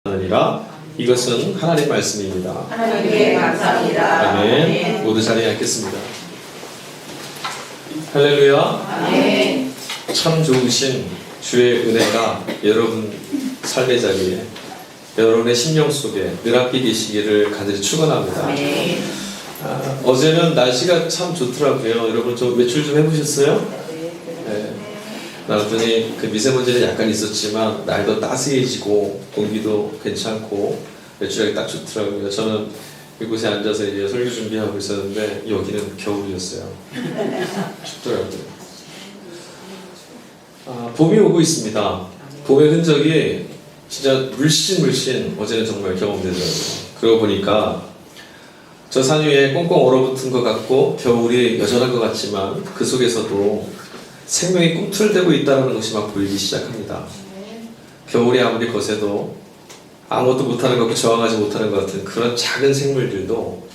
하느니라. 이것은 하나님 말씀입니다. 하나님께 감사합니다. 아멘. 모두 자리에 앉겠습니다. 할렐루야. 아멘. 참 좋으신 주의 은혜가 여러분 삶의 자리에, 여러분의 심령 속에 늘 함께 계시기를 간절히 축원합니다. 아멘. 어제는 날씨가 참 좋더라고요. 여러분 좀 외출 좀 해보셨어요? 네. 나왔더니 그 미세먼지는 약간 있었지만 날도 따스해지고 공기도 괜찮고 외출하기 딱 좋더라고요. 저는 이곳에 앉아서 이제 설교 준비하고 있었는데 여기는 겨울이었어요. 춥더라고요. 봄이 오고 있습니다. 봄의 흔적이 진짜 물씬 어제는 정말 경험되더라고요. 그러고 보니까 저 산 위에 꽁꽁 얼어붙은 것 같고 겨울이 여전한 것 같지만 그 속에서도 생명이 꿈틀대고 있다는 것이 막 보이기 시작합니다. 겨울이 아무리 거세도 아무것도 못하는 것 같고 저항하지 못하는 것 같은 그런 작은 생물들도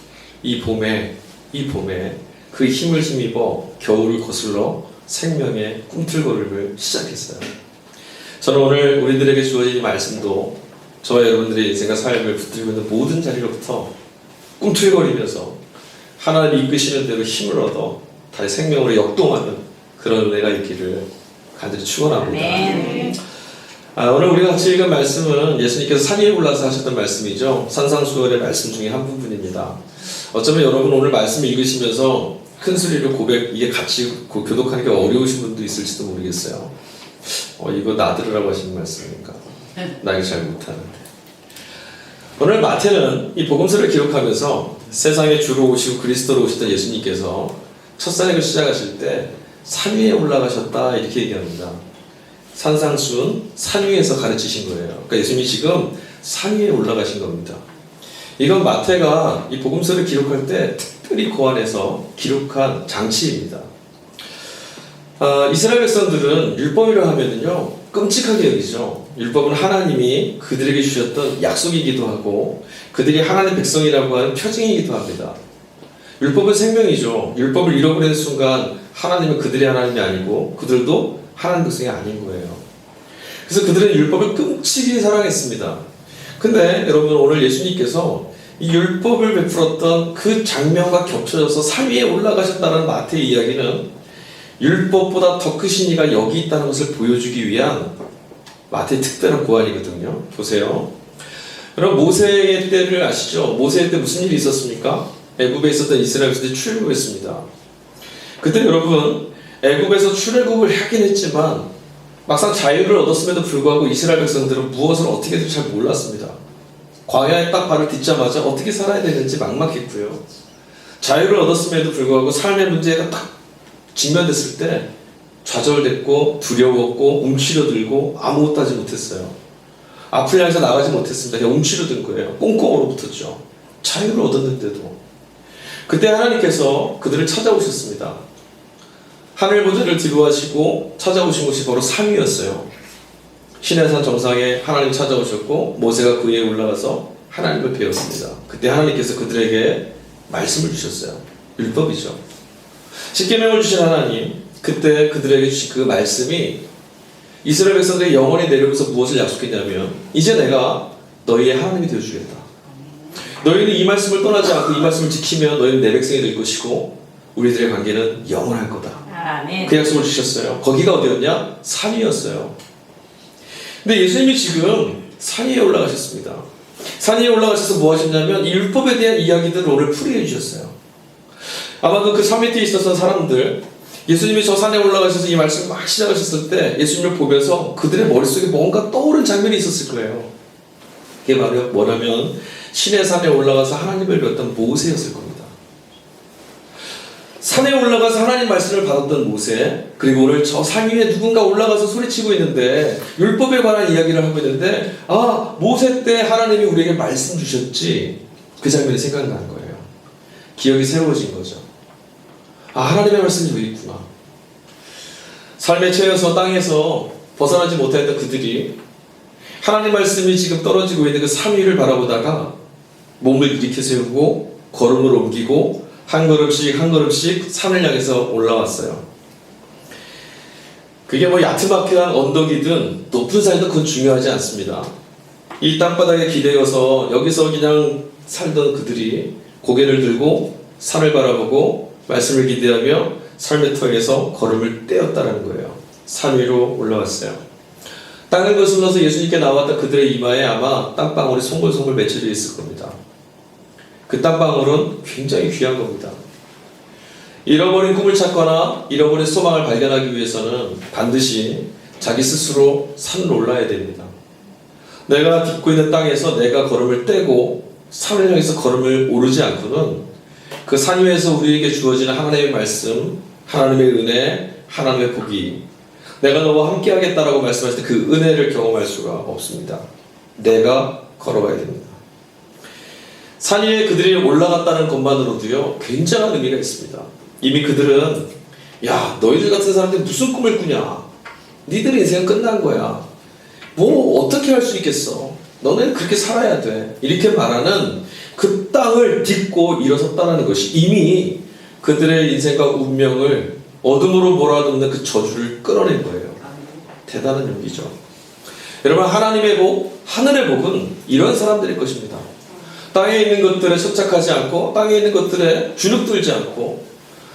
이 봄에 그 힘을 힘입어 겨울을 거슬러 생명의 꿈틀거림을 시작했어요. 저는 오늘 우리들에게 주어진 이 말씀도 저와 여러분들의 인생과 삶을 붙들고 있는 모든 자리로부터 꿈틀거리면서 하나님이 이끄시는 대로 힘을 얻어 다시 생명으로 역동하는 그런 은혜가 있기를 간절히 축원합니다. 오늘 우리가 같이 읽은 말씀은 예수님께서 산 위에 올라서 하셨던 말씀이죠. 산상수훈의 말씀 중에 한 부분입니다. 어쩌면 여러분 오늘 말씀 읽으시면서 큰 소리로 고백, 이게 같이 교독하기가 어려우신 분도 있을지도 모르겠어요. 이거 나 들으라고 하시는 말씀입니까? 나 이거 잘 못하는데. 오늘 마태는 이 복음서를 기록하면서 세상에 주로 오시고 그리스도로 오셨던 예수님께서 첫 사역을 시작하실 때 산 위에 올라가셨다 이렇게 얘기합니다. 산상수훈, 산 위에서 가르치신 거예요. 그러니까 예수님이 지금 산 위에 올라가신 겁니다. 이건 마태가 이 복음서를 기록할 때 특별히 고안해서 기록한 장치입니다. 이스라엘 백성들은 율법이라 하면은요 끔찍하게 여기죠. 율법은 하나님이 그들에게 주셨던 약속이기도 하고 그들이 하나님의 백성이라고 하는 표징이기도 합니다. 율법은 생명이죠. 율법을 잃어버리는 순간 하나님은 그들의 하나님이 아니고 그들도 하나님 백성이 아닌 거예요. 그래서 그들은 율법을 끔찍이 사랑했습니다. 근데 여러분 오늘 예수님께서 이 율법을 베풀었던 그 장면과 겹쳐져서 산 위에 올라가셨다는 마태의 이야기는 율법보다 더 크신 이가 여기 있다는 것을 보여주기 위한 마태의 특별한 고안이거든요. 보세요. 그럼 모세의 때를 아시죠? 모세의 때 무슨 일이 있었습니까? 애굽에 있었던 이스라엘 백성들이 출애굽했습니다. 그때 여러분 애굽에서 출애굽을 하긴 했지만 막상 자유를 얻었음에도 불구하고 이스라엘 백성들은 무엇을 어떻게 해도 잘 몰랐습니다. 광야에 딱 발을 딛자마자 어떻게 살아야 되는지 막막했고요. 자유를 얻었음에도 불구하고 삶의 문제가 딱 직면됐을 때 좌절됐고 두려웠고 움츠려들고 아무것도 하지 못했어요. 앞을 향해서 나가지 못했습니다. 그냥 움츠려든 거예요. 꽁꽁 얼어붙었죠. 자유를 얻었는데도. 그때 하나님께서 그들을 찾아오셨습니다. 하늘 보좌를 뒤로하시고 찾아오신 곳이 바로 산 위였어요. 시내산 정상에 하나님 찾아오셨고 모세가 그 위에 올라가서 하나님을 배웠습니다. 그때 하나님께서 그들에게 말씀을 주셨어요. 율법이죠. 십계명을 주신 하나님, 그때 그들에게 주신 그 말씀이 이스라엘 백성들의 영혼이 내려오면서 무엇을 약속했냐면 이제 내가 너희의 하나님이 되어주겠다. 너희는 이 말씀을 떠나지 않고 이 말씀을 지키면 너희는 내 백성이 될 것이고 우리들의 관계는 영원할 거다. 아멘. 그 약속을 주셨어요. 거기가 어디였냐? 산 위였어요. 근데 예수님이 지금 산 위에 올라가셨습니다. 산 위에 올라가셔서 뭐 하셨냐면 이 율법에 대한 이야기들을 오늘 풀이해 주셨어요. 아마도 그 산 밑에 있었던 사람들, 예수님이 저 산에 올라가셔서 이 말씀을 막 시작하셨을 때 예수님을 보면서 그들의 머릿속에 뭔가 떠오른 장면이 있었을 거예요. 그게 바로 뭐냐면 신의 산에 올라가서 하나님을 배웠던 모세였을 겁니다. 산에 올라가서 하나님 말씀을 받았던 모세, 그리고 오늘 저 산 위에 누군가 올라가서 소리치고 있는데 율법에 관한 이야기를 하고 있는데 모세 때 하나님이 우리에게 말씀 주셨지. 그 장면이 생각나는 거예요. 기억이 새로워진 거죠. 하나님의 말씀이 여기 있구나. 삶에 처해서 땅에서 벗어나지 못했던 그들이 하나님 말씀이 지금 떨어지고 있는 그 산 위를 바라보다가 몸을 일으켜 세우고 걸음을 옮기고 한 걸음씩 산을 향해서 올라왔어요. 그게 얕으막한 언덕이든 높은 산이든 그건 중요하지 않습니다. 이 땅바닥에 기대어서 여기서 그냥 살던 그들이 고개를 들고 산을 바라보고 말씀을 기대하며 삶의 터에서 걸음을 떼었다는 거예요. 산 위로 올라왔어요. 땅을 거슬러서 예수님께 나왔던 그들의 이마에 아마 땀방울이 송골송골 맺혀져 있을 겁니다. 그 땀방울은 굉장히 귀한 겁니다. 잃어버린 꿈을 찾거나 잃어버린 소망을 발견하기 위해서는 반드시 자기 스스로 산을 올라야 됩니다. 내가 딛고 있는 땅에서 내가 걸음을 떼고 산을 향해서 걸음을 오르지 않고는 그 산 위에서 우리에게 주어지는 하나님의 말씀, 하나님의 은혜, 하나님의 복이 내가 너와 함께 하겠다라고 말씀하실 때 그 은혜를 경험할 수가 없습니다. 내가 걸어가야 됩니다. 산 위에 그들이 올라갔다는 것만으로도요 굉장한 의미가 있습니다. 이미 그들은 야 너희들 같은 사람들이 무슨 꿈을 꾸냐, 니들 인생은 끝난 거야, 뭐 어떻게 할 수 있겠어, 너는 그렇게 살아야 돼, 이렇게 말하는 그 땅을 딛고 일어섰다는 것이 이미 그들의 인생과 운명을 어둠으로 몰아넣는 그 저주를 끌어낸 거예요. 대단한 용기죠. 여러분, 하나님의 복, 하늘의 복은 이런 사람들일 것입니다. 땅에 있는 것들에 chấp着하지 않고 땅에 있는 것들에 주눅들지 않고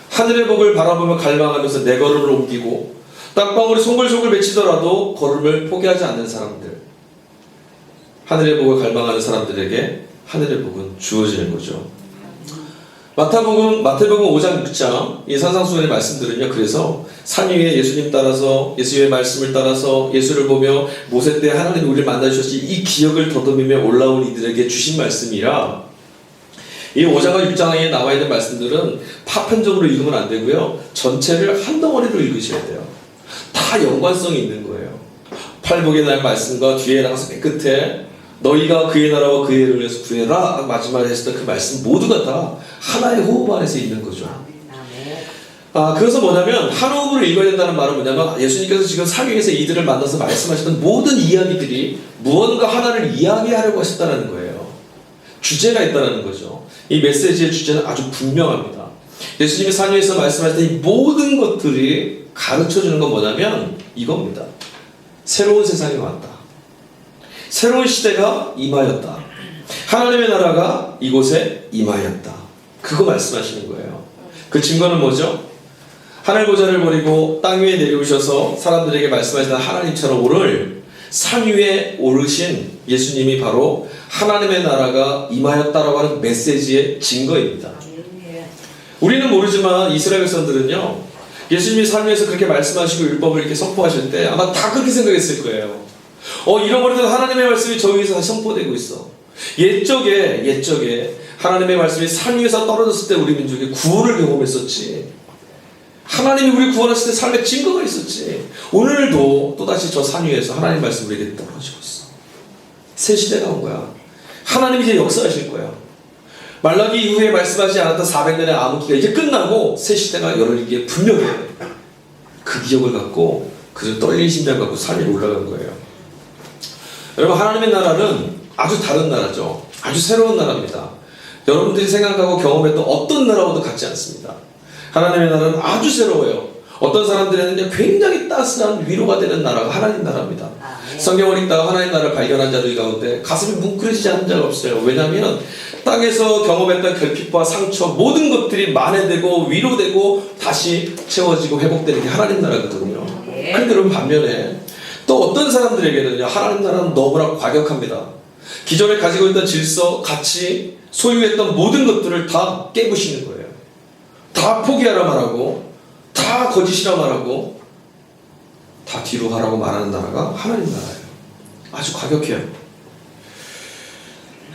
하늘의 복을 바라보며 갈망하면서 내 걸음을 옮기고 땅방울이 송글송글 맺히더라도 걸음을 포기하지 않는 사람들, 하늘의 복을 갈망하는 사람들에게 하늘의 복은 주어지는 거죠. 마태복음 5장 6장 이 산상수훈의 말씀들은요, 그래서 산 위에 예수님 따라서 예수의 말씀을 따라서 예수를 보며 모세 때 하나님이 우리를 만나주셨지 이 기억을 더듬으며 올라온 이들에게 주신 말씀이라, 이 5장과 6장에 나와 있는 말씀들은 파편적으로 읽으면 안 되고요, 전체를 한 덩어리로 읽으셔야 돼요. 다 연관성이 있는 거예요. 팔복에 대한 말씀과 뒤에 나가서 맨 끝에 너희가 그의 나라와 그의 의를 위해서 구해라 마지막에 했었던 그 말씀 모두가 다 하나의 호흡 안에서 있는 거죠. 그래서 뭐냐면 한 호흡으로 읽어야 된다는 말은 뭐냐면 예수님께서 지금 산 위에서 이들을 만나서 말씀하셨던 모든 이야기들이 무언가 하나를 이야기하려고 하셨다는 거예요. 주제가 있다는 거죠. 이 메시지의 주제는 아주 분명합니다. 예수님이 산 위에서 말씀하셨던 이 모든 것들이 가르쳐주는 건 뭐냐면 이겁니다. 새로운 세상이 왔다. 새로운 시대가 임하였다. 하나님의 나라가 이곳에 임하였다. 그거 말씀하시는 거예요. 그 증거는 뭐죠? 하늘 보좌를 버리고 땅 위에 내려오셔서 사람들에게 말씀하시던 하나님처럼 오늘 산 위에 오르신 예수님이 바로 하나님의 나라가 임하였다라고 하는 메시지의 증거입니다. 우리는 모르지만 이스라엘 백성들은요, 예수님이 산 위에서 그렇게 말씀하시고 율법을 이렇게 선포하실 때 아마 다 그렇게 생각했을 거예요. 잃어버리던 하나님의 말씀이 저 위에서 다시 선포되고 있어. 옛적에 하나님의 말씀이 산 위에서 떨어졌을 때 우리 민족이 구원을 경험했었지. 하나님이 우리 구원하실 때 삶의 증거가 있었지. 오늘도 또다시 저 산 위에서 하나님의 말씀이 우리에게 떨어지고 있어. 새 시대가 온 거야. 하나님이 이제 역사하실 거야. 말라기 이후에 말씀하지 않았던 400년의 암흑기가 이제 끝나고 새 시대가 열리기에 분명해요. 그 기억을 갖고 그 떨린 심장 갖고 산 위로 올라간 거예요. 여러분, 하나님의 나라는 아주 다른 나라죠. 아주 새로운 나라입니다. 여러분들이 생각하고 경험했던 어떤 나라와도 같지 않습니다. 하나님의 나라는 아주 새로워요. 어떤 사람들에는 굉장히 따스한 위로가 되는 나라가 하나님 나라입니다. 성경을 읽다가 하나님 나라를 발견한 자들 가운데 가슴이 뭉클해지지 않은 자가 없어요. 왜냐하면 땅에서 경험했던 결핍과 상처 모든 것들이 만회되고 위로되고 다시 채워지고 회복되는 게 하나님 나라거든요. 그런데 여러분, 반면에 또 어떤 사람들에게는요, 하나님 나라는 너무나 과격합니다. 기존에 가지고 있던 질서, 가치, 소유했던 모든 것들을 다 깨부시는 거예요. 다 포기하라 말하고, 다 거짓이라 말하고, 다 뒤로 가라고 말하는 나라가 하나님 나라예요. 아주 과격해요.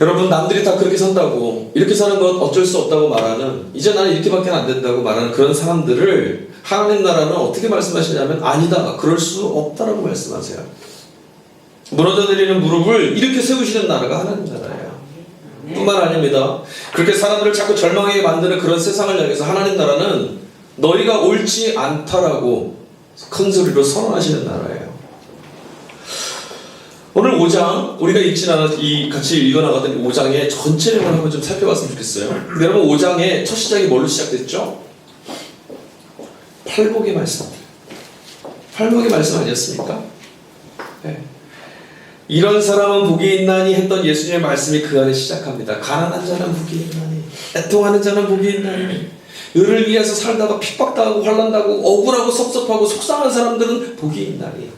여러분, 남들이 다 그렇게 산다고, 이렇게 사는 건 어쩔 수 없다고 말하는, 이제 나는 이렇게밖에 안 된다고 말하는 그런 사람들을 하나님 나라는 어떻게 말씀하시냐면 아니다, 그럴 수 없다라고 말씀하세요. 무너져 내리는 무릎을 이렇게 세우시는 나라가 하나님 나라예요. 뿐만 아닙니다. 그렇게 사람들을 자꾸 절망하게 만드는 그런 세상을 향해서 하나님 나라는 너희가 옳지 않다라고 큰 소리로 선언하시는 나라예요. 오늘 5장 우리가 같이 읽어나가던 5장의 전체 내용을 한번 좀 살펴봤으면 좋겠어요. 근데 여러분, 5장의 첫 시작이 뭘로 시작됐죠? 팔복의 말씀. 팔복의 말씀 아니었습니까? 네. 이런 사람은 복이 있나니 했던 예수님의 말씀이 그 안에 시작합니다. 가난한 자는 복이 있나니, 애통하는 자는 복이 있나니, 의를 위해서 살다가 핍박당하고 환난당하고 억울하고 섭섭하고 속상한 사람들은 복이 있나니.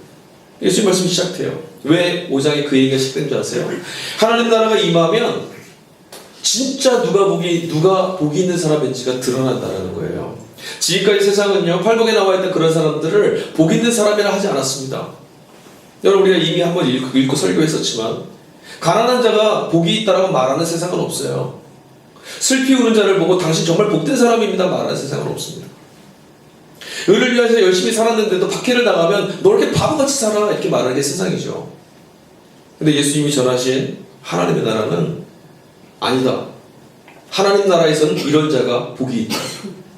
예수님 말씀이 시작돼요. 왜 5장에 그 얘기가 시작된 줄 아세요? 하나님 나라가 임하면 진짜 누가 복이 있는 사람인지가 드러난다는 거예요. 지금까지 세상은요, 팔복에 나와 있던 그런 사람들을 복 있는 사람이라 하지 않았습니다. 여러분, 우리가 이미 한번 읽고 설교했었지만 가난한 자가 복이 있다라고 말하는 세상은 없어요. 슬피 우는 자를 보고 당신 정말 복된 사람입니다 말하는 세상은 없습니다. 의를 위해서 열심히 살았는데도 박해를 당하면 너 이렇게 바보같이 살아 이렇게 말하는 게 세상이죠. 근데 예수님이 전하신 하나님의 나라는 아니다. 하나님 나라에서는 이런 자가 복이 있다.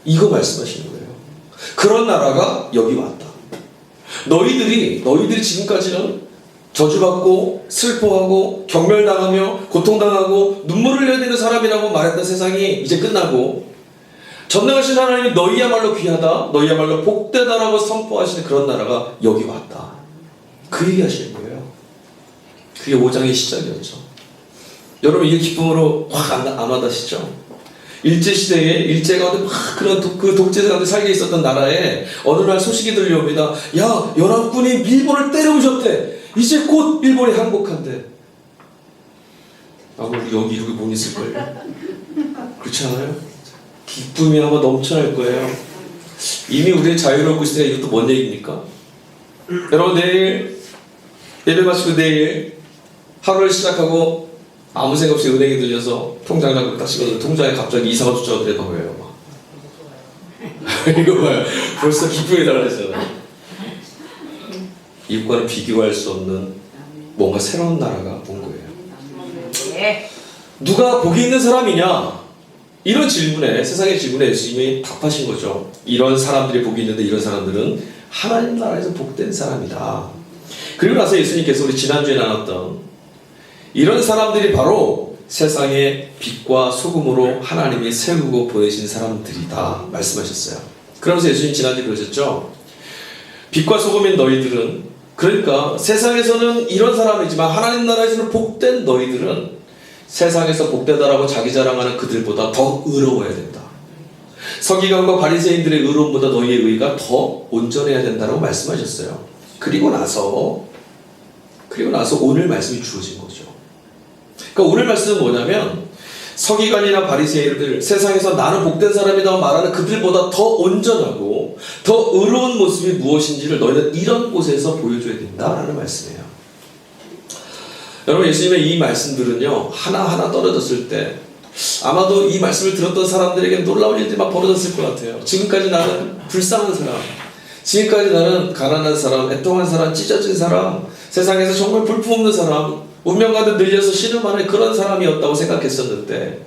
이거 말씀하시는 거예요. 그런 나라가 여기 왔다. 너희들이 지금까지는 저주받고 슬퍼하고 경멸당하며 고통당하고 눈물을 흘려야 되는 사람이라고 말했던 세상이 이제 끝나고 전능하신 하나님이 너희야말로 귀하다, 너희야말로 복되다라고 선포하시는 그런 나라가 여기 왔다. 그 얘기 하시는 거예요. 그게 5장의 시작이었죠. 여러분, 이게 기쁨으로 확 안 와닿으시죠? 일제시대에 일제 가운데 막 그런 그 독재 가운데 살게 있었던 나라에 어느 날 소식이 들려옵니다. 야, 연합군이 일본을 때려부셨대. 이제 곧 일본이 항복한대. 우리 여기 이렇게 못 있을걸요? 그렇지 않아요? 기쁨이 아마 넘쳐날 거예요. 이미 우리는 자유롭고 있으니까 이것도 뭔 얘기입니까? 여러분, 내일 예배 마치고 내일 하루를 시작하고 아무 생각 없이 은행에 들려서 통장 잔고를 딱 찍어서 통장에 갑자기 이사가 숫자가 들어가요. 이거 봐요. 벌써 기쁨이 달라졌잖아요. 이것과는 비교할 수 없는 뭔가 새로운 나라가 온 거예요. 누가 복이 있는 사람이냐? 이런 질문에, 세상의 질문에 예수님이 답하신 거죠. 이런 사람들이 복이 있는데 이런 사람들은 하나님 나라에서 복된 사람이다. 그리고 나서 예수님께서 우리 지난주에 나눴던 이런 사람들이 바로 세상의 빛과 소금으로 하나님이 세우고 보내신 사람들이다 말씀하셨어요. 그러면서 예수님 지난주에 그러셨죠. 빛과 소금인 너희들은, 그러니까 세상에서는 이런 사람이지만 하나님 나라에서는 복된 너희들은 세상에서 복되다라고 자기 자랑하는 그들보다 더 의로워야 된다. 서기관과 바리새인들의 의로움보다 너희의 의가 더 온전해야 된다고 말씀하셨어요. 그리고 나서 오늘 말씀이 주어진 거죠. 그러니까 오늘 말씀은 뭐냐면 서기관이나 바리새인들, 세상에서 나는 복된 사람이라고 말하는 그들보다 더 온전하고 더 의로운 모습이 무엇인지를 너희는 이런 곳에서 보여줘야 된다라는 말씀이에요. 여러분, 예수님의 이 말씀들은요, 하나하나 떨어졌을 때 아마도 이 말씀을 들었던 사람들에게 놀라운 일들이 막 벌어졌을 것 같아요. 지금까지 나는 불쌍한 사람, 지금까지 나는 가난한 사람, 애통한 사람, 찢어진 사람, 세상에서 정말 볼품없는 사람, 운명 가득 늘려서 신음하는 그런 사람이었다고 생각했었는데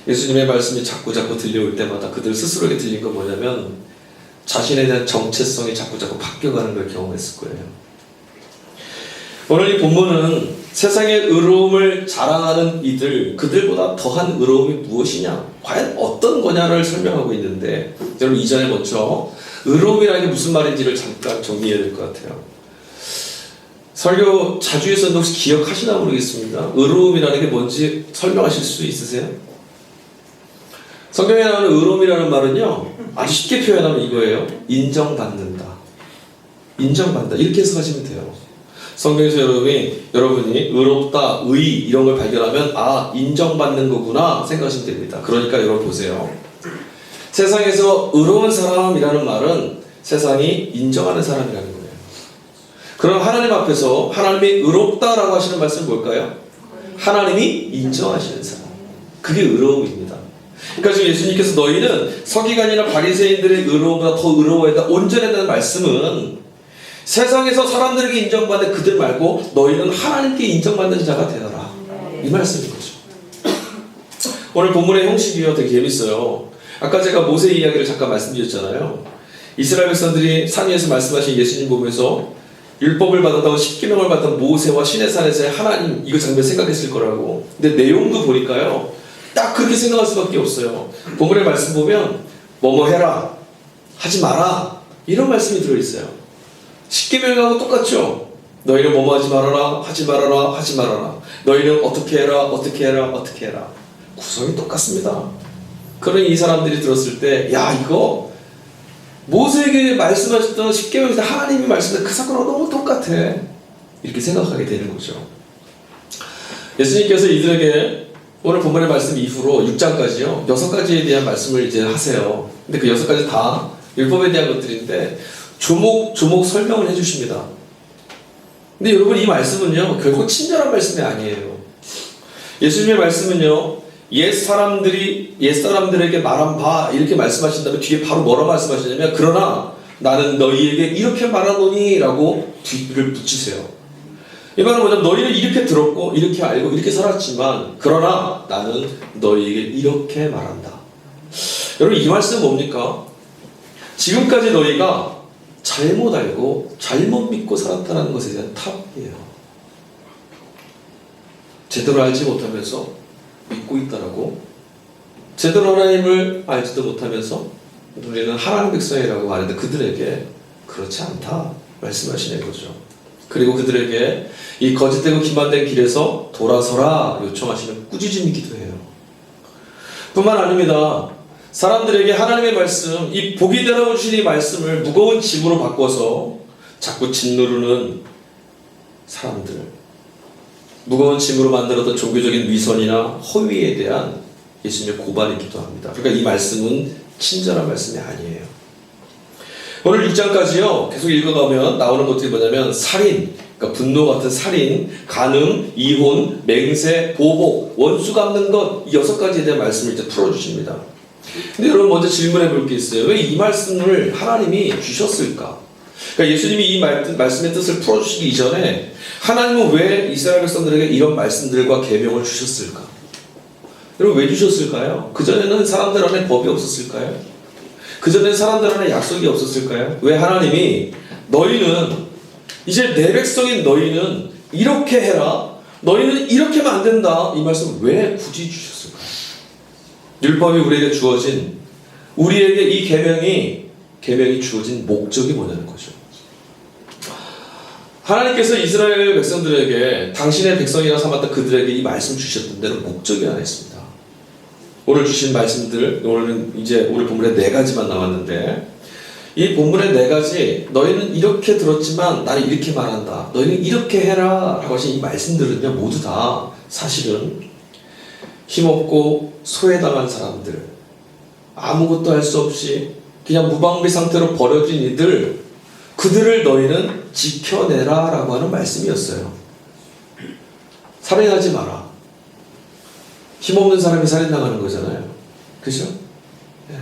예수님의 말씀이 자꾸 들려올 때마다 그들 스스로에게 들린 건 뭐냐면 자신에 대한 정체성이 자꾸 바뀌어가는 걸 경험했을 거예요. 오늘 이 본문은 세상의 의로움을 자랑하는 이들, 그들보다 더한 의로움이 무엇이냐, 과연 어떤 거냐를 설명하고 있는데, 여러분 이전에 먼저 의로움이라는 게 무슨 말인지를 잠깐 정리해야 될 것 같아요. 설교 자주 했었는데 혹시 기억하시나 모르겠습니다. 의로움이라는 게 뭔지 설명하실 수 있으세요? 성경에 나오는 의로움이라는 말은요, 아주 쉽게 표현하면 이거예요. 인정받는다. 인정받는다. 이렇게 해석하시면 돼요. 성경에서 여러분이 의롭다, 의 이런 걸 발견하면 인정받는 거구나 생각하시면 됩니다. 그러니까 여러분 보세요. 세상에서 의로운 사람이라는 말은 세상이 인정하는 사람이라는 거예요. 그럼 하나님 앞에서 하나님이 의롭다라고 하시는 말씀은 뭘까요? 하나님이 인정하시는 사람. 그게 의로움입니다. 그러니까 지금 예수님께서 너희는 서기관이나 바리새인들의 의로움보다 더 의로워야 한다, 온전해야 한다는 말씀은 세상에서 사람들에게 인정받는 그들 말고 너희는 하나님께 인정받는 자가 되어라, 이 말씀인 거죠. 오늘 본문의 형식이요 되게 재밌어요. 아까 제가 모세 이야기를 잠깐 말씀드렸잖아요. 이스라엘 백성들이 산 위에서 말씀하신 예수님 보면서 율법을 받았다고 십계명을 받았던 모세와 시내산에서의 하나님, 이거 장면 생각했을 거라고. 근데 내용도 보니까요 딱 그렇게 생각할 수밖에 없어요. 본문의 말씀 보면 뭐뭐 해라, 하지 마라, 이런 말씀이 들어있어요. 십계명하고 똑같죠. 너희는 뭐뭐 하지 말아라, 하지 말아라, 하지 말아라. 너희는 어떻게 해라, 어떻게 해라, 어떻게 해라. 구성이 똑같습니다. 그러니 이 사람들이 들었을 때, 야, 이거 모세에게 말씀하셨던 십계명에서 하나님이 말씀하신 그 사건하고 너무 똑같아. 이렇게 생각하게 되는 거죠. 예수님께서 이들에게 오늘 본문의 말씀 이후로 6장까지요, 6가지에 대한 말씀을 이제 하세요. 근데 그 6가지 다 율법에 대한 것들인데 조목조목 설명을 해주십니다. 근데 여러분, 이 말씀은요, 결코 친절한 말씀이 아니에요. 예수님의 말씀은요, 옛사람들에게 말한 바 이렇게 말씀하신 다음에 뒤에 바로 뭐라 말씀하시냐면, 그러나 나는 너희에게 이렇게 말하노니 라고 뒤를 붙이세요. 이 말은 뭐냐면, 너희는 이렇게 들었고 이렇게 알고 이렇게 살았지만 그러나 나는 너희에게 이렇게 말한다. 여러분, 이 말씀은 뭡니까? 지금까지 너희가 잘못 알고 잘못 믿고 살았다는 것에 대한 탑이에요. 제대로 알지 못하면서 믿고 있다라고, 제대로 하나님을 알지도 못하면서 우리는 하나님 백성이라고 하는데 그들에게 그렇지 않다 말씀하시는 거죠. 그리고 그들에게 이 거짓되고 기만된 길에서 돌아서라 요청하시는 꾸짖음이 기도해요. 뿐만 아닙니다. 사람들에게 하나님의 말씀, 이 복이 되라고 주신 이 말씀을 무거운 짐으로 바꿔서 자꾸 짓누르는 사람들, 무거운 짐으로 만들었던 종교적인 위선이나 허위에 대한 예수님의 고발이기도 합니다. 그러니까 이 말씀은 친절한 말씀이 아니에요. 오늘 6장까지요 계속 읽어가면 나오는 것들이 뭐냐면, 살인, 그러니까 분노 같은 살인, 간음, 이혼, 맹세, 보복, 원수 갚는 것, 이 6가지에 대한 말씀을 이제 풀어주십니다. 근데 여러분, 먼저 질문해 볼 게 있어요. 왜 이 말씀을 하나님이 주셨을까? 그러니까 예수님이 이 말씀의 뜻을 풀어주시기 이전에 하나님은 왜 이스라엘 백성들에게 이런 말씀들과 계명을 주셨을까? 여러분, 왜 주셨을까요? 그전에는 사람들 안에 법이 없었을까요? 그전에는 사람들 안에 약속이 없었을까요? 왜 하나님이 너희는, 이제 내 백성인 너희는 이렇게 해라, 너희는 이렇게 하면 안 된다, 이 말씀을 왜 굳이 주셨을까요? 율법이 우리에게 주어진, 우리에게 이 계명이 주어진 목적이 뭐냐는 거죠. 하나님께서 이스라엘 백성들에게 당신의 백성이라 삼았던 그들에게 이 말씀 주셨던 데는 목적이 하나 있습니다. 오늘 주신 말씀들, 오늘은 이제 우리 본문에 4가지만 나왔는데, 이 본문의 4가지, 너희는 이렇게 들었지만 나는 이렇게 말한다, 너희는 이렇게 해라 라고 하신 이 말씀들은요, 모두 다 사실은 힘없고 소외당한 사람들, 아무것도 할 수 없이 그냥 무방비 상태로 버려진 이들, 그들을 너희는 지켜내라 라고 하는 말씀이었어요. 살인하지 마라. 힘없는 사람이 살인당하는 거잖아요. 그죠? 네.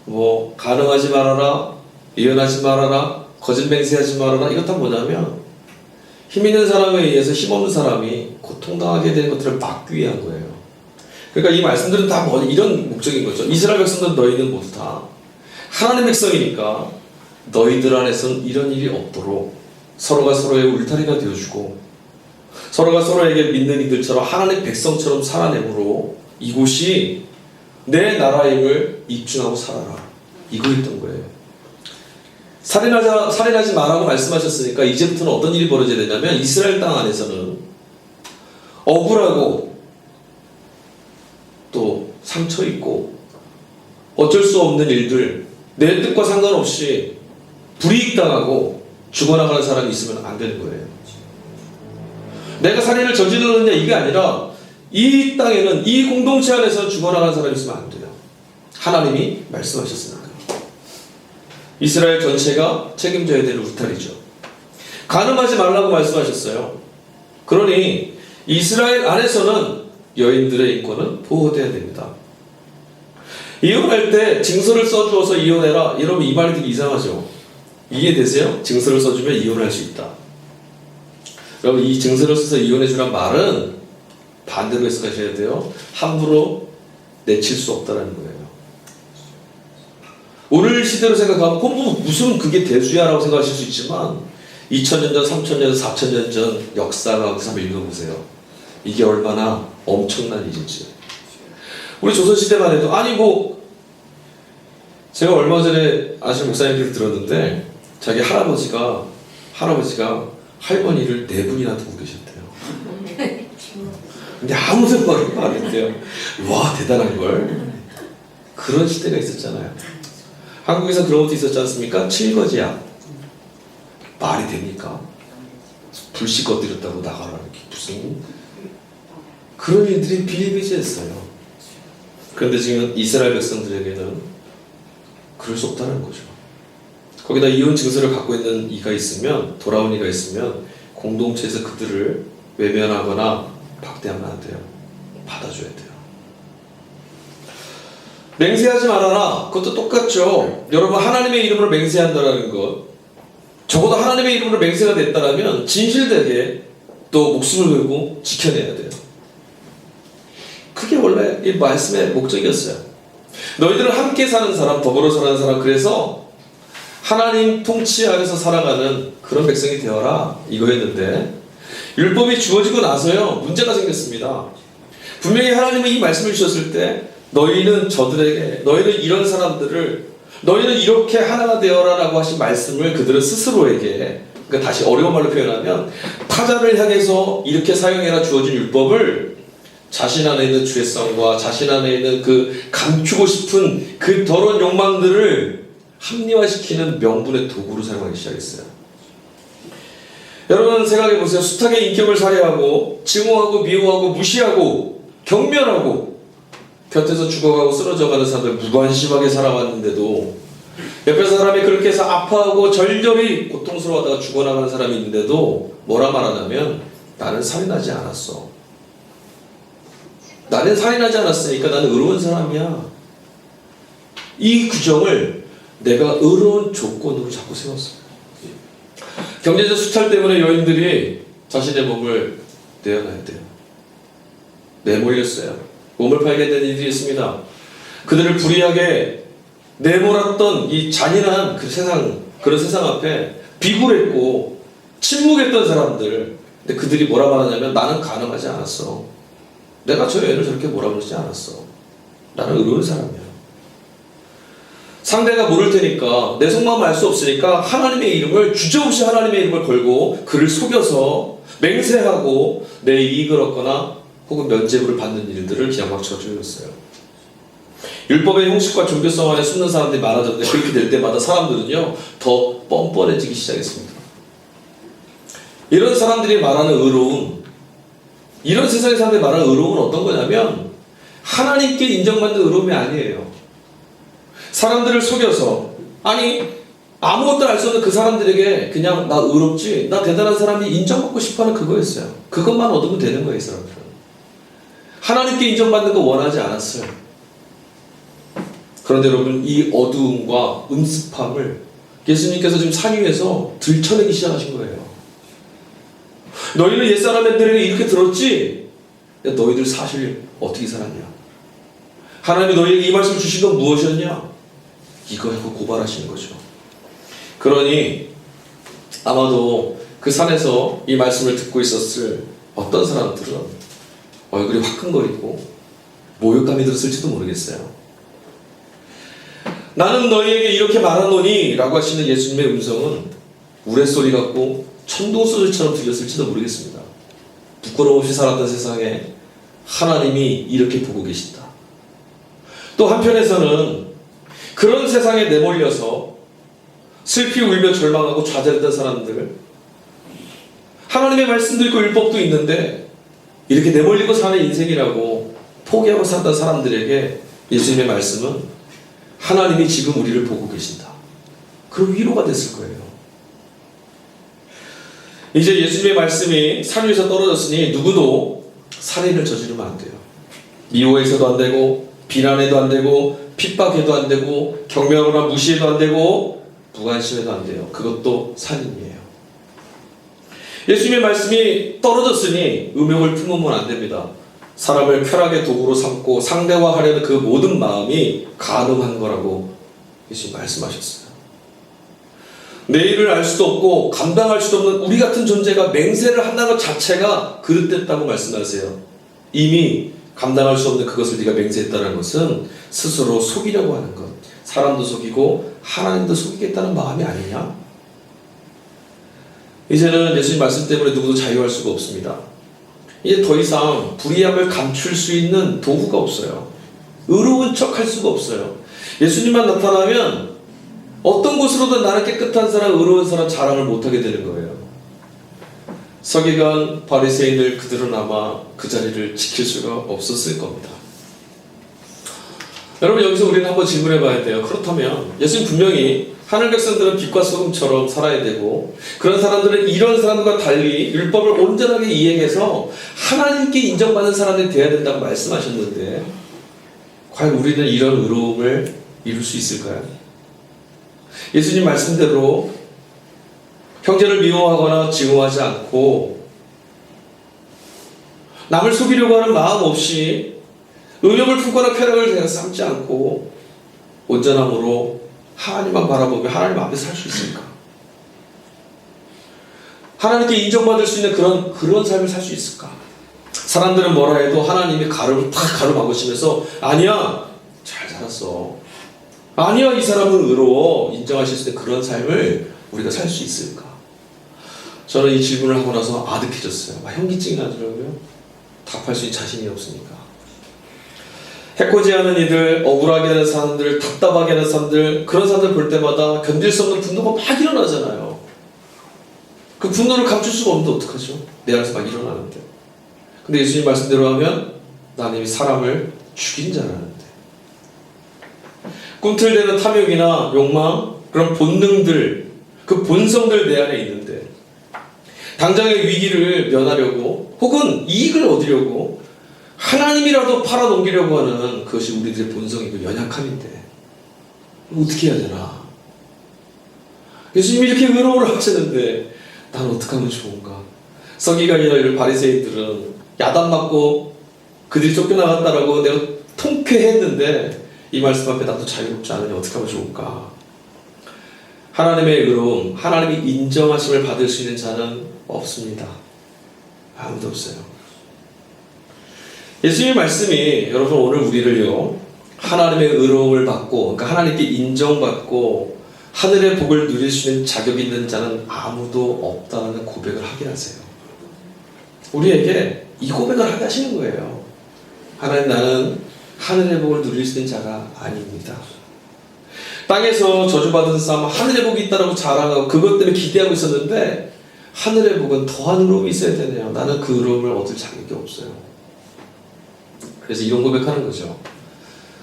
뭐 간음하지 말아라, 이혼하지 말아라, 거짓맹세하지 말아라, 이것 다 뭐냐면 힘 있는 사람에 의해서 힘없는 사람이 고통당하게 되는 것들을 막기 위한 거예요. 그러니까 이 말씀들은 다 뭐 이런 목적인 거죠. 이스라엘 백성들 너희는 모두 다 하나님의 백성이니까 너희들 안에서는 이런 일이 없도록 서로가 서로의 울타리가 되어주고, 서로가 서로에게 믿는 이들처럼 하나님의 백성처럼 살아내므로 이곳이 내 나라임을 입증하고 살아라, 이거였던 거예요. 살인하지 말라고 말씀하셨으니까 이제부터는 어떤 일이 벌어져야 되냐면, 이스라엘 땅 안에서는 억울하고 또 상처 있고 어쩔 수 없는 일들, 내 뜻과 상관없이 불이익당하고 죽어나가는 사람이 있으면 안 되는 거예요. 내가 살인을 저지르느냐 이게 아니라 이 땅에는, 이 공동체 안에서 죽어나가는 사람이 있으면 안 돼요. 하나님이 말씀하셨으니까. 이스라엘 전체가 책임져야 될 울타리죠. 간음하지 말라고 말씀하셨어요. 그러니 이스라엘 안에서는 여인들의 인권은 보호돼야 됩니다. 이혼할 때 증서를 써주어서 이혼해라, 여러분 이 말이 되게 이상하죠. 이해되세요? 증서를 써주면 이혼할 수 있다. 여러분, 이 증서를 써서 이혼해주란 말은 반대로 해석하셔야 돼요. 함부로 내칠 수 없다는 거예요. 오늘 시대로 생각하면 무슨 그게 대수야라고 생각하실 수 있지만 2000년 전, 3000년 전, 4000년 전 역사가 한번 읽어보세요. 이게 얼마나 엄청난 일인지. 우리 조선시대만 해도, 아니 뭐 제가 얼마 전에 아시는 목사님께서 들었는데, 자기 할아버지가 할머니를 4분이나 두고 계셨대요. 근데 아무 생각을 안 했대요. 와, 대단한 걸. 그런 시대가 있었잖아요. 한국에서 그런 것도 있었지 않습니까? 칠거지약. 말이 됩니까? 불씨 꺼뜨렸다고 나가라. 무슨 그런 일들이 비일비재했어요. 그런데 지금 이스라엘 백성들에게는 그럴 수 없다는 거죠. 거기다 이혼 증서를 갖고 있는 이가 있으면, 돌아온 이가 있으면 공동체에서 그들을 외면하거나 박대하면 안 돼요. 받아줘야 돼요. 맹세하지 말아라. 그것도 똑같죠. 여러분, 하나님의 이름으로 맹세한다는 것, 적어도 하나님의 이름으로 맹세가 됐다면 진실되게 또 목숨을 걸고 지켜내야 돼요. 그게 원래 이 말씀의 목적이었어요. 너희들은 함께 사는 사람, 더불어 사는 사람, 그래서 하나님 통치 아래서 살아가는 그런 백성이 되어라, 이거였는데 율법이 주어지고 나서요, 문제가 생겼습니다. 분명히 하나님은 이 말씀을 주셨을 때 너희는 저들에게, 너희는 이런 사람들을, 너희는 이렇게 하나가 되어라 라고 하신 말씀을 그들은 스스로에게, 그러니까 다시 어려운 말로 표현하면 타자를 향해서 이렇게 사용해라 주어진 율법을 자신 안에 있는 죄성과 자신 안에 있는 그 감추고 싶은 그 더러운 욕망들을 합리화시키는 명분의 도구로 사용하기 시작했어요. 여러분 생각해보세요. 숱하게 인격을 살해하고 증오하고 미워하고 무시하고 경멸하고 곁에서 죽어가고 쓰러져가는 사람들 무관심하게 살아왔는데도, 옆에 사람이 그렇게 해서 아파하고 절절히 고통스러워하다가 죽어나가는 사람이 있는데도 뭐라 말하냐면 나는 살인하지 않았어. 나는 살인하지 않았으니까 나는 의로운 사람이야. 이 규정을 내가 의로운 조건으로 자꾸 세웠어요. 경제적 수탈 때문에 여인들이 자신의 몸을 내어놔야 돼요. 내몰렸어요. 몸을 팔게 된 일들이 있습니다. 그들을 불의하게 내몰았던 이 잔인한 그 세상, 그런 세상 앞에 비굴했고 침묵했던 사람들, 근데 그들이 뭐라 말하냐면 나는 가늠하지 않았어. 내가 저 여인을 저렇게 몰아버리지 않았어. 나는 의로운 사람이야. 상대가 모를 테니까, 내 속마음 알 수 없으니까 하나님의 이름을, 주저없이 하나님의 이름을 걸고 그를 속여서 맹세하고 내 이익을 얻거나 혹은 면죄부를 받는 일들을 그냥 막 저질렀어요. 율법의 형식과 종교성 안에 숨는 사람들이 많아졌는데, 그렇게 될 때마다 사람들은요 더 뻔뻔해지기 시작했습니다. 이런 사람들이 말하는 의로움, 이런 세상의 사람들이 말하는 의로움은 어떤 거냐면 하나님께 인정받는 의로움이 아니에요. 사람들을 속여서, 아니 아무것도 알 수 없는 그 사람들에게 그냥 나 의롭지, 나 대단한 사람이 인정받고 싶어하는 그거였어요. 그것만 얻으면 되는 거예요. 이 사람들은 하나님께 인정받는 거 원하지 않았어요. 그런데 여러분, 이 어두움과 음습함을 예수님께서 지금 산 위에서 들춰내기 시작하신 거예요. 너희는 옛사람들에게 이렇게 들었지? 야, 너희들 사실 어떻게 살았냐? 하나님이 너희에게 이 말씀을 주신 건 무엇이었냐? 이거 하고 고발하시는 거죠. 그러니 아마도 그 산에서 이 말씀을 듣고 있었을 어떤 사람들은 얼굴이 화끈거리고 모욕감이 들었을지도 모르겠어요. 나는 너희에게 이렇게 말하노니 라고 하시는 예수님의 음성은 우레소리 같고 천도소리처럼 들렸을지도 모르겠습니다. 부끄러움 없이 살았던 세상에 하나님이 이렇게 보고 계신다. 또 한편에서는 그런 세상에 내몰려서 슬피 울며 절망하고 좌절했던 사람들, 하나님의 말씀도 있고 율법도 있는데 이렇게 내몰리고 사는 인생이라고 포기하고 살았던 사람들에게 예수님의 말씀은 하나님이 지금 우리를 보고 계신다. 그런 위로가 됐을 거예요. 이제 예수님의 말씀이 산 위에서 떨어졌으니 누구도 살인을 저지르면 안 돼요. 미워해서도 안 되고, 비난해도 안 되고, 핍박해도 안 되고, 경멸하거나 무시해도 안 되고, 무관심해도 안 돼요. 그것도 살인이에요. 예수님의 말씀이 떨어졌으니 음욕을 품으면 안 됩니다. 사람을 쾌락의 도구로 삼고 상대화하려는 그 모든 마음이 간음한 거라고 예수님 말씀하셨어요. 내일을 알 수도 없고 감당할 수도 없는 우리 같은 존재가 맹세를 한다는 것 자체가 그릇됐다고 말씀하세요. 이미 감당할 수 없는 그것을 네가 맹세했다는 것은 스스로 속이려고 하는 것, 사람도 속이고 하나님도 속이겠다는 마음이 아니냐? 이제는 예수님 말씀 때문에 누구도 자유할 수가 없습니다. 이제 더 이상 불의함을 감출 수 있는 도구가 없어요. 의로운 척 할 수가 없어요. 예수님만 나타나면 어떤 곳으로든 나는 깨끗한 사람, 의로운 사람 자랑을 못하게 되는 거예요. 서기관, 바리새인들 그들은 아마 그 자리를 지킬 수가 없었을 겁니다. 여러분, 여기서 우리는 한번 질문해 봐야 돼요. 그렇다면 예수님 분명히 하늘 백성들은 빛과 소금처럼 살아야 되고, 그런 사람들은 이런 사람과 달리 율법을 온전하게 이행해서 하나님께 인정받는 사람이 되어야 된다고 말씀하셨는데, 과연 우리는 이런 의로움을 이룰 수 있을까요? 예수님 말씀대로 형제를 미워하거나 증오하지 않고 남을 속이려고 하는 마음 없이 의욕을 품거나 쾌락을 삼지 않고 온전함으로 하나님만 바라보며 하나님 앞에 살 수 있을까? 하나님께 인정받을 수 있는 그런 삶을 살 수 있을까? 사람들은 뭐라 해도 하나님이 탁 가로막으시면서 아니야, 잘 살았어. 아니야, 이 사람은 의로워. 인정하실 수 있는 그런 삶을 우리가 살 수 있을까? 저는 이 질문을 하고 나서 아득해졌어요. 현기증이 나더라고요. 답할 수 있는 자신이 없으니까. 해코지하는 이들, 억울하게 하는 사람들, 답답하게 하는 사람들, 그런 사람들 볼 때마다 견딜 수 없는 분노가 막 일어나잖아요. 그 분노를 감출 수가 없는데 어떡하죠? 내 안에서 막 일어나는데. 근데 예수님 말씀대로 하면 나는 이미 사람을 죽인 자라는데. 꿈틀대는 탐욕이나 욕망, 그런 본능들, 그 본성들 내 안에 있는데 당장의 위기를 면하려고 혹은 이익을 얻으려고 하나님이라도 팔아넘기려고 하는 그것이 우리들의 본성이고 연약함인데 어떻게 해야 되나? 예수님이 이렇게 의로움을 하시는데 난 어떻게 하면 좋은가? 서기관이나 이런 바리새인들은 야단 맞고 그들이 쫓겨나갔다라고 내가 통쾌했는데 이 말씀 앞에 나도 자유롭지 않으니 어떻게 하면 좋을까? 하나님의 의로움, 하나님이 인정하심을 받을 수 있는 자는 없습니다. 아무도 없어요. 예수님의 말씀이 여러분 오늘 우리를요 하나님의 의로움을 받고, 그러니까 하나님께 인정받고 하늘의 복을 누릴 수 있는 자격이 있는 자는 아무도 없다는 고백을 하게 하세요. 우리에게 이 고백을 하게 하시는 거예요. 하나님, 나는 하늘의 복을 누릴 수 있는 자가 아닙니다. 땅에서 저주받은 삶, 하늘의 복이 있다고 자랑하고 그것 때문에 기대하고 있었는데 하늘의 복은 더한 의로움이 있어야 되네요. 나는 그 의로움을 얻을 자격이 없어요. 그래서 이런 고백하는 거죠.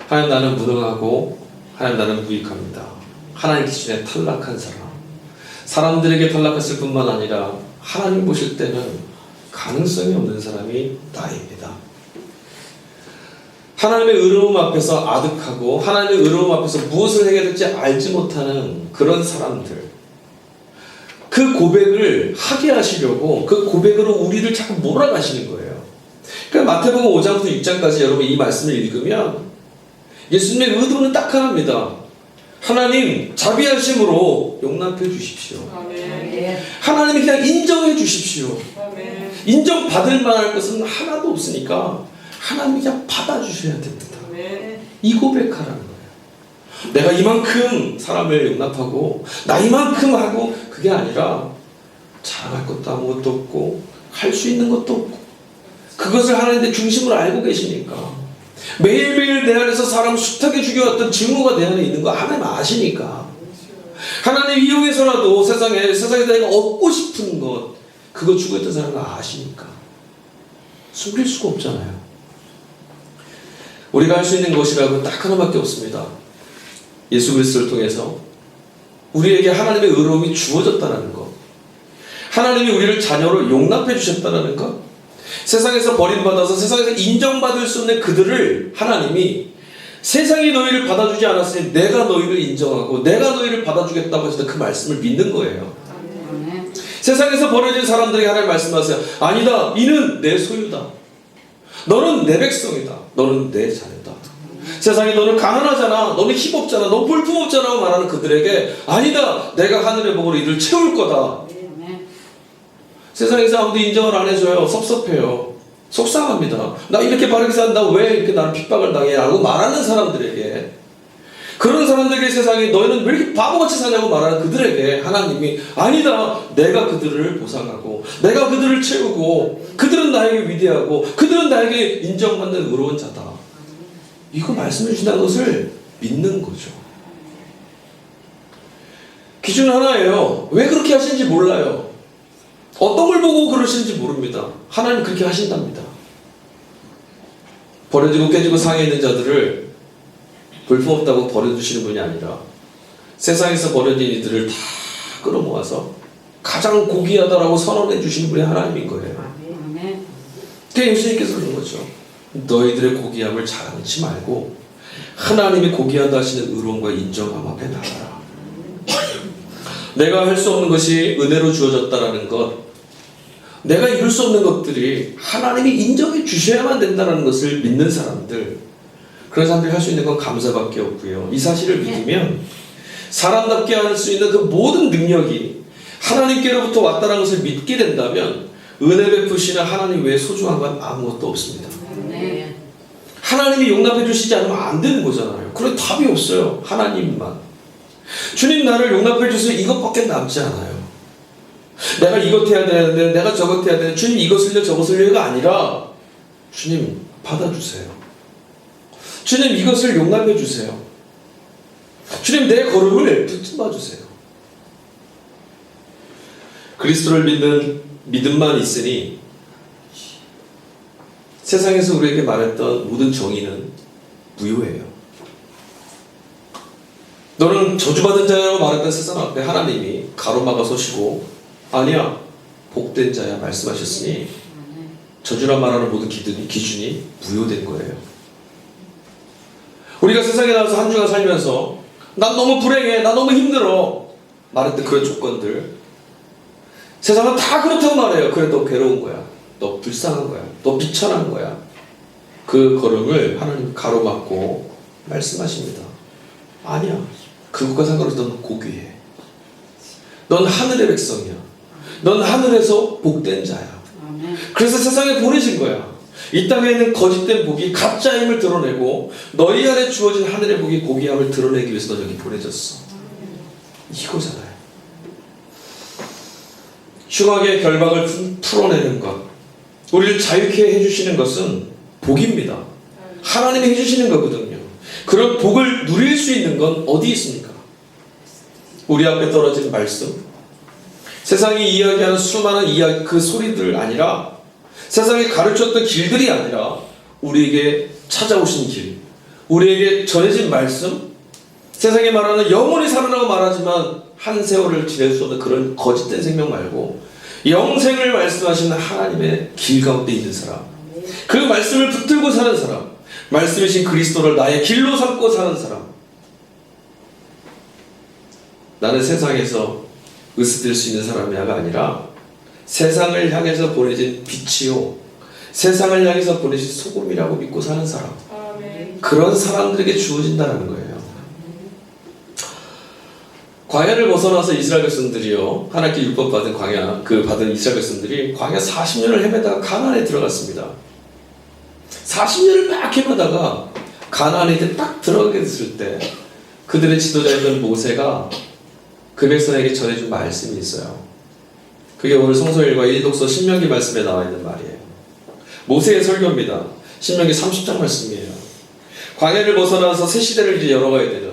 하나님, 나는 무능하고 하나님, 나는 무익합니다. 하나님 기준에 탈락한 사람, 사람들에게 탈락했을 뿐만 아니라 하나님 보실 때는 가능성이 없는 사람이 나입니다. 하나님의 의로움 앞에서 아득하고 하나님의 의로움 앞에서 무엇을 해야 될지 알지 못하는 그런 사람들, 그 고백을 하게 하시려고 그 고백으로 우리를 자꾸 몰아가시는 거예요. 그러니까 마태복음 5장부터 6장까지 여러분 이 말씀을 읽으면 예수님의 의도는 딱 하나입니다. 하나님 자비하심으로 용납해 주십시오. 아멘. 하나님이 그냥 인정해 주십시오. 아멘. 인정받을 만할 것은 하나도 없으니까 하나님이 그냥 받아주셔야 됩니다. 아멘. 이 고백하라는 거예요. 내가 이만큼 사람을 용납하고 나 이만큼 하고 그게 아니라 자랑할 것도 아무것도 없고 할 수 있는 것도 없고 그것을 하나님의 중심으로 알고 계시니까 매일매일 내 안에서 사람 숱하게 죽여왔던 증오가 내 안에 있는 거 하나님 아시니까 하나님 이용해서라도 세상에서 내가 얻고 싶은 것 그거 죽었던 사람을 아시니까 숨길 수가 없잖아요. 우리가 할 수 있는 것이라고 딱 하나밖에 없습니다. 예수 그리스도를 통해서 우리에게 하나님의 의로움이 주어졌다는 것, 하나님이 우리를 자녀로 용납해 주셨다는 것, 세상에서 버림받아서 세상에서 인정받을 수 없는 그들을 하나님이 세상이 너희를 받아주지 않았으니 내가 너희를 인정하고 내가 너희를 받아주겠다고 하시던 그 말씀을 믿는 거예요. 아멘. 세상에서 버려진 사람들에게 하나님 말씀하세요. 아니다, 이는 내 소유다. 너는 내 백성이다. 너는 내 자녀다. 세상에 너는 가난하잖아, 너는 힘없잖아, 너 볼품없잖아 라고 말하는 그들에게 아니다, 내가 하늘의 복으로 이를 채울 거다. 세상에서 아무도 인정을 안 해줘요. 섭섭해요. 속상합니다. 나 이렇게 바르게 산다, 왜 이렇게 나는 핍박을 당해? 라고 말하는 사람들에게 그런 사람들에게 세상에 너희는 왜 이렇게 바보같이 사냐고 말하는 그들에게 하나님이 아니다, 내가 그들을 보상하고 내가 그들을 채우고 그들은 나에게 위대하고 그들은 나에게 인정받는 의로운 자다, 이거 말씀해 주신다는 것을 믿는 거죠. 기준 하나예요. 왜 그렇게 하시는지 몰라요. 어떤 걸 보고 그러시는지 모릅니다. 하나님 그렇게 하신답니다. 버려지고 깨지고 상해 있는 자들을 볼품없다고 버려두시는 분이 아니라 세상에서 버려진 이들을 다 끌어모아서 가장 고귀하다라고 선언해 주시는 분이 하나님인 거예요. 아멘. 그게 예수님께서 그런 거죠. 너희들의 고귀함을 자랑치 말고 하나님이 고귀하다 하시는 의로움과 인정함 앞에 나가라. 내가 할 수 없는 것이 은혜로 주어졌다라는 것, 내가 이룰 수 없는 것들이 하나님이 인정해 주셔야만 된다는 것을 믿는 사람들, 그런 사람들이 할 수 있는 건 감사밖에 없고요. 이 사실을 믿으면 사람답게 할 수 있는 그 모든 능력이 하나님께로부터 왔다는 것을 믿게 된다면 은혜 베푸시는 하나님 외에 소중한 건 아무것도 없습니다. 아멘. 하나님이 용납해 주시지 않으면 안 되는 거잖아요. 그래 답이 없어요. 하나님만. 주님 나를 용납해 주세요, 이것밖에 남지 않아요. 내가 이것 해야 되는데, 내가 저것 해야 되는데, 주님 이것을요 저것을요가 아니라 주님 받아주세요. 주님 이것을 용납해 주세요. 주님 내 걸음을 붙잡아 주세요. 그리스도를 믿는 믿음만 있으니 세상에서 우리에게 말했던 모든 정의는 무효예요. 너는 저주받은 자라고 말했던 세상 앞에 하나님이 가로막아 서시고 아니야, 복된 자야 말씀하셨으니 저주란 말하는 모든 기준이 무효된 거예요. 우리가 세상에 나와서 한 주간 살면서 난 너무 불행해, 나 너무 힘들어 말했던 그런 조건들, 세상은 다 그렇다고 말해요. 그래 너 괴로운 거야, 너 불쌍한 거야, 너 비천한 거야. 그 걸음을 하나님 가로막고 말씀하십니다. 아니야, 그것과 상관없이 넌 고귀해. 넌 하늘의 백성이야. 넌 하늘에서 복된 자야. 아멘. 그래서 세상에 보내신 거야. 이 땅에 있는 거짓된 복이 가짜 힘을 드러내고 너희 안에 주어진 하늘의 복이 고귀함을 드러내기 위해서 너 여기 보내졌어. 이거잖아요. 흉악의 결박을 풀어내는 것, 우리를 자유케 해주시는 것은 복입니다. 하나님이 해주시는 거거든요. 그런 복을 누릴 수 있는 건 어디 있습니까? 우리 앞에 떨어진 말씀, 세상이 이야기하는 수많은 이야기, 그 소리들 아니라, 세상이 가르쳤던 길들이 아니라 우리에게 찾아오신 길, 우리에게 전해진 말씀, 세상에 말하는 영원히 살아라고 말하지만 한 세월을 지낼 수 없는 그런 거짓된 생명 말고 영생을 말씀하시는 하나님의 길 가운데 있는 사람, 그 말씀을 붙들고 사는 사람, 말씀이신 그리스도를 나의 길로 삼고 사는 사람. 나는 세상에서 으스댈 수 있는 사람이야가 아니라 세상을 향해서 보내진 빛이요, 세상을 향해서 보내신 소금이라고 믿고 사는 사람. 그런 사람들에게 주어진다는 거예요. 광야를 벗어나서 이스라엘 백성들이요, 하나님께 율법 받은 광야, 받은 이스라엘 백성들이 광야 40년을 헤매다가 가나안에 들어갔습니다. 40년을 막 헤매다가 가나안에 이제 딱 들어가게 됐을 때 그들의 지도자였던 모세가 그 백성에게 전해준 말씀이 있어요. 그게 오늘 성서일과 일독서 신명기 말씀에 나와 있는 말이에요. 모세의 설교입니다. 신명기 30장 말씀이에요. 광야를 벗어나서 새 시대를 이제 열어가야 되는,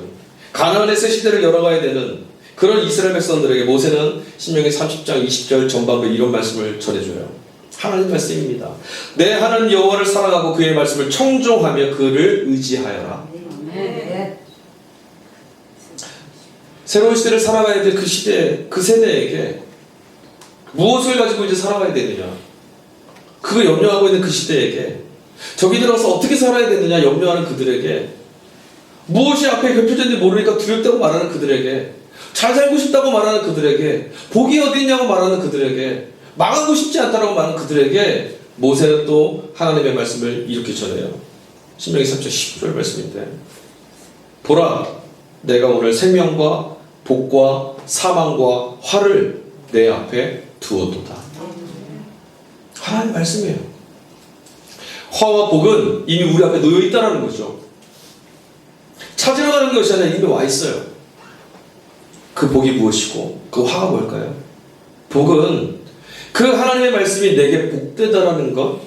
가나안의 새 시대를 열어가야 되는 그런 이스라엘 백성들에게 모세는 신명기 30장 20절 전반부에 이런 말씀을 전해줘요. 하나님 말씀입니다. 내 하나님 여호와를 사랑하고 그의 말씀을 청종하며 그를 의지하여라. 아멘. 새로운 시대를 살아가야 될 그 시대, 그 세대에게 무엇을 가지고 이제 살아가야 되느냐, 그거 염려하고 있는 그 시대에게, 저기 들어가서 어떻게 살아야 되느냐 염려하는 그들에게, 무엇이 앞에 펼쳐졌는지 모르니까 두렵다고 말하는 그들에게, 잘 살고 싶다고 말하는 그들에게, 복이 어디 있냐고 말하는 그들에게, 망하고 싶지 않다고 말하는 그들에게 모세는 또 하나님의 말씀을 이렇게 전해요. 신명기 3장 10절 말씀인데, 보라, 내가 오늘 생명과 복과 사망과 화를 내 앞에 두었도다. 하나님 말씀이에요. 화와 복은 이미 우리 앞에 놓여 있다는 거죠. 찾으러 가는 살아가는 것이 아니라 이미 와 있어요. 그 복이 무엇이고 그 화가 뭘까요? 복은 그 하나님의 말씀이 내게 복되다라는 것,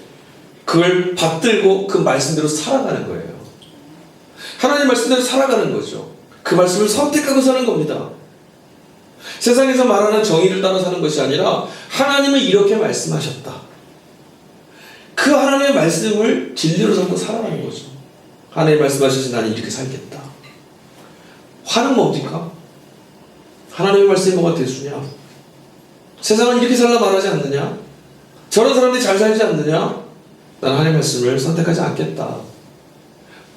그걸 받들고 그 말씀대로 살아가는 거예요. 하나님의 말씀대로 살아가는 거죠. 그 말씀을 선택하고 사는 겁니다. 세상에서 말하는 정의를 따라 사는 것이 아니라 하나님은 이렇게 말씀하셨다. 그 하나님의 말씀을 진리로 삼고 살아가는 거죠. 하나님의 말씀하시지 나는 이렇게 살겠다. 화는 뭡니까? 하나님의 말씀이 뭐가 대수냐? 세상은 이렇게 살라 말하지 않느냐? 저런 사람들이 잘 살지 않느냐? 나는 하나님의 말씀을 선택하지 않겠다.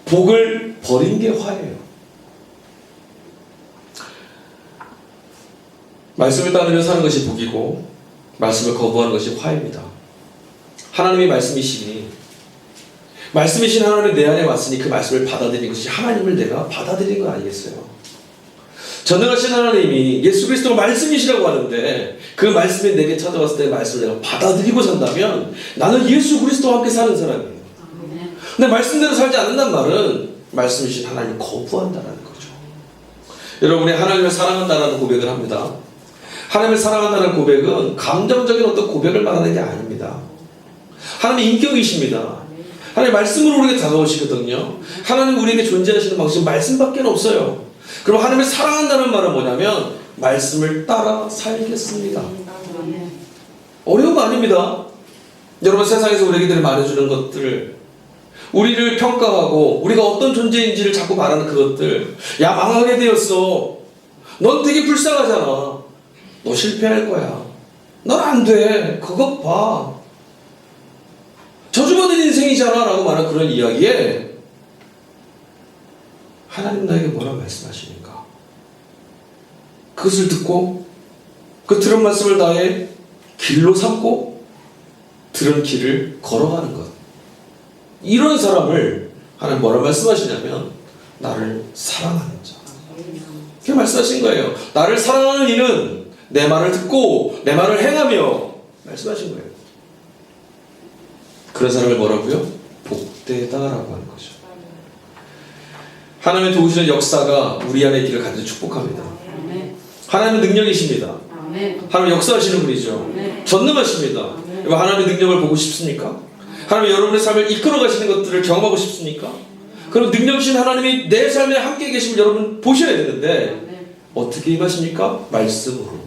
복을 버린 게 화예요. 말씀을 따르며 사는 것이 복이고 말씀을 거부하는 것이 화입니다. 하나님의 말씀이시니 말씀이신 하나님이 내 안에 왔으니 그 말씀을 받아들이는 것이 하나님을 내가 받아들이는 거 아니겠어요? 전능하신 하나님이 예수 그리스도가 말씀이시라고 하는데 그 말씀이 내게 찾아왔을 때 말씀을 내가 받아들이고 산다면 나는 예수 그리스도와 함께 사는 사람이에요. 근데 말씀대로 살지 않는단 말은 말씀이신 하나님을 거부한다는 거죠. 여러분이 하나님을 사랑한다는 고백을 합니다. 하나님을 사랑한다는 고백은 감정적인 어떤 고백을 말하는 게 아닙니다. 하나님의 인격이십니다. 하나님의 말씀으로 우리에게 다가오시거든요. 하나님 우리에게 존재하시는 방식은 말씀밖에 없어요. 그럼 하나님을 사랑한다는 말은 뭐냐면 말씀을 따라 살겠습니다. 어려운 거 아닙니다. 여러분 세상에서 우리에게 말해주는 것들, 우리를 평가하고 우리가 어떤 존재인지를 자꾸 말하는 그것들, 야 망하게 되었어, 넌 되게 불쌍하잖아, 너 실패할 거야, 넌 안 돼, 그것 봐, 저주받은 인생이잖아 라고 말하는 그런 이야기에 하나님 나에게 뭐라 말씀하시는가? 그것을 듣고 그 들은 말씀을 나의 길로 삼고 들은 길을 걸어가는 것, 이런 사람을 하나님 뭐라 말씀하시냐면 나를 사랑하는 자, 그렇게 말씀하신 거예요. 나를 사랑하는 이는 내 말을 듣고 내 말을 행하며 말씀하신 거예요. 그런 사람을 뭐라고요? 복되다라고 하는 거죠. 하나님의 도우시는 역사가 우리 안에 있기를 간절히 축복합니다. 하나님은 능력이십니다. 하나님 역사하시는 분이죠. 전능하십니다. 하나님의 능력을 보고 싶습니까? 하나님 여러분의 삶을 이끌어 가시는 것들을 경험하고 싶습니까? 그럼 능력이신 하나님이 내 삶에 함께 계심을 여러분 보셔야 되는데 어떻게 임하십니까? 말씀으로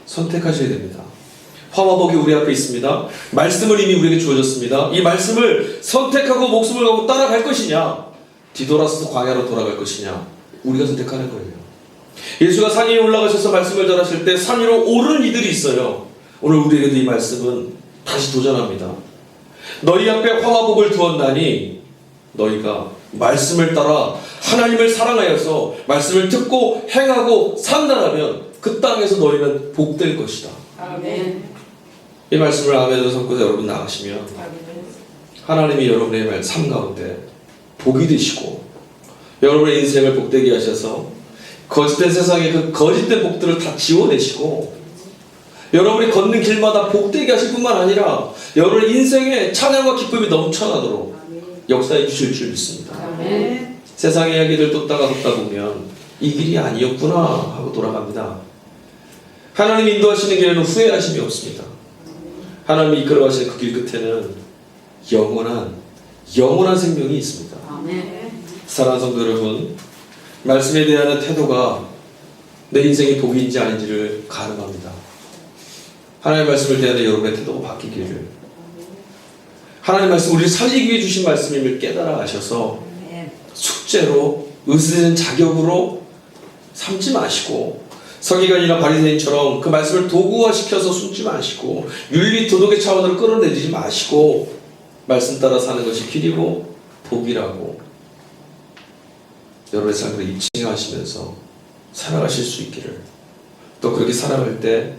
선택하셔야 됩니다. 화와 복이 우리 앞에 있습니다. 말씀을 이미 우리에게 주어졌습니다. 이 말씀을 선택하고 목숨을 걸고 따라갈 것이냐, 뒤돌아서서 광야로 돌아갈 것이냐, 우리가 선택하는 거예요. 예수가 산 위에 올라가셔서 말씀을 전하실 때 산 위로 오르는 이들이 있어요. 오늘 우리에게도 이 말씀은 다시 도전합니다. 너희 앞에 화와 복을 두었나니 너희가 말씀을 따라 하나님을 사랑하여서 말씀을 듣고 행하고 산다라면 그 땅에서 너희는 복될 것이다. 아멘. 이 말씀을 아멘으로 삼고서 여러분 나가시면 하나님이 여러분의 삶 가운데 복이 되시고 여러분의 인생을 복되게 하셔서 거짓된 세상의 그 거짓된 복들을 다 지워내시고 여러분이 걷는 길마다 복되게 하실 뿐만 아니라 여러분의 인생에 찬양과 기쁨이 넘쳐나도록 역사해 주실 줄 믿습니다. 아멘. 세상의 이야기들 쫓다가 걷다 보면 이 길이 아니었구나 하고 돌아갑니다. 하나님 인도하시는 길에는 후회하심이 없습니다. 하나님이 이끌어가시는 그 길 끝에는 영원한 생명이 있습니다. 아멘. 사랑하는 성도 여러분, 말씀에 대한 태도가 내 인생의 복인지 아닌지를 가늠합니다. 하나님의 말씀을 대하는 여러분의 태도가 바뀌기를, 하나님의 말씀, 우리를 살리기 위해 주신 말씀임을 깨달아 아셔서 숙제로 의지되는 자격으로 삼지 마시고 서기관이나 바리새인처럼 그 말씀을 도구화시켜서 숨지 마시고 윤리 도덕의 차원으로 끌어내리지 마시고 말씀 따라 사는 것이 길이고 복이라고 여러분의 삶을 입증하시면서 살아가실 수 있기를, 또 그렇게 살아갈 때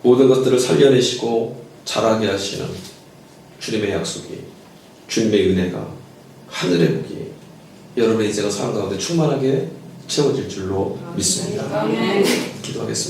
모든 것들을 살려내시고 자라게 하시는 주님의 약속이, 주님의 은혜가, 하늘의 복이 여러분의 인생과 삶 가운데 충만하게 채워질 줄로 믿습니다. 아멘. 기도하겠습니다.